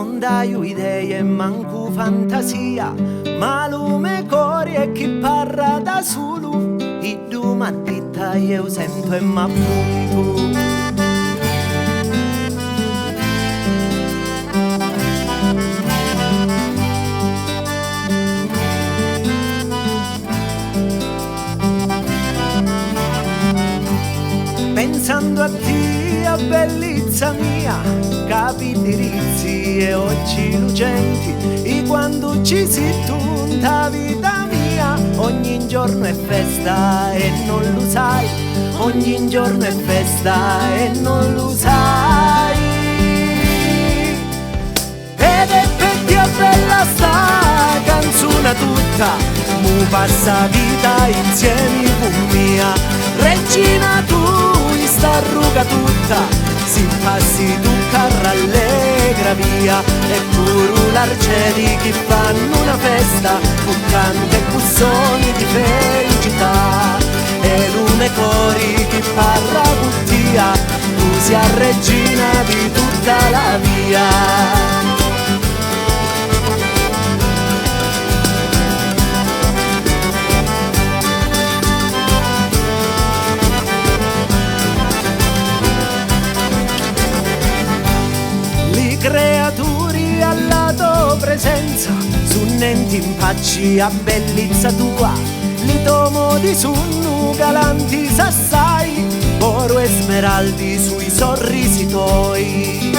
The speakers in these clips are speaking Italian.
non dai idee e manco fantasia, ma lume cori e chi parla da solo, i due mattita io sento e m'appunto. Pensando a te, a bellezza mia, capi diritti e occhi lucenti, e quando ci si tunta vita mia, ogni giorno è festa e non lo sai, ogni giorno è festa e non lo sai. Ed è per te bella sta canzone tutta, mu passa vita insieme con mia, regina tu sta ruga tutta, si passi tu carra allegra via, e pure l'arcieri che fanno una festa, con canti e cussoni di felicità, e lume cori che parla buttia, tu sia regina di tutta la via. Creature alla tua presenza, sunnenti impacci a bellezza tua, li tomo di sunnu galanti sassai, oro e smeraldi sui sorrisi tuoi.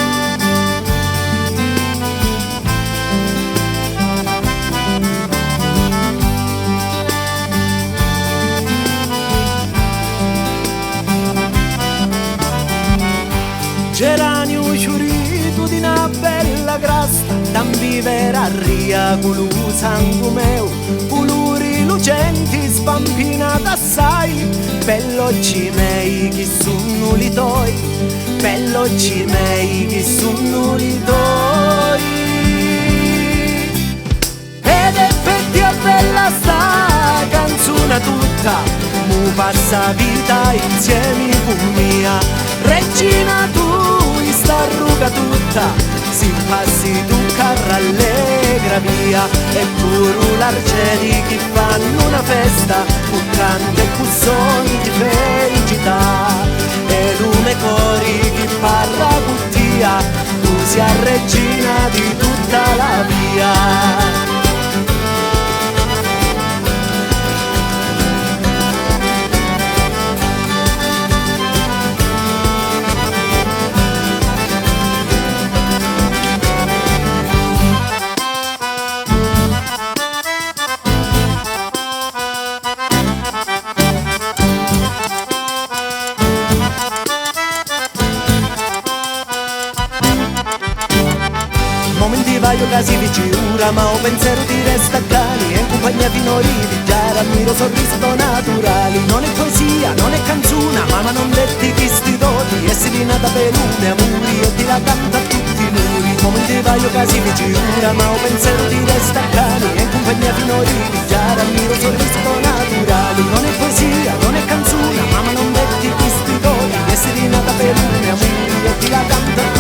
Geranio ciurito di una bella grasta, t'ambivera ria culu sangue meu, colori lucenti spampinata assai, bellocci mei che sono li toi, bellocci mei che sono li toi. Ed è per te bella sta canzone tutta, mu passa vita insieme con mia, regina tu sta ruga tutta, si passi tu carra allegra via, e pure l'arcieri che fanno una festa, con canti e cussoni di felicità, e lume cori che parla buttia, tu sia regina di tutta la via. Momenti vai casi vicina, ma un pensiero ti resta cani, e in compagnia fino a ridi, già l'ammiro sorriso naturali. Non è poesia, non è canzone, ma non detti chi sti doti, e si rinata per lune amori, e ti la canta a tutti i muri. Momenti vai casi vicina, ma un pensiero ti resta cani, e in compagnia fino a ridi, già l'ammiro sorriso naturali. Non è poesia, non è canzone, ma non detti chi sti doti, e si rinata per lune amori, e ti la canta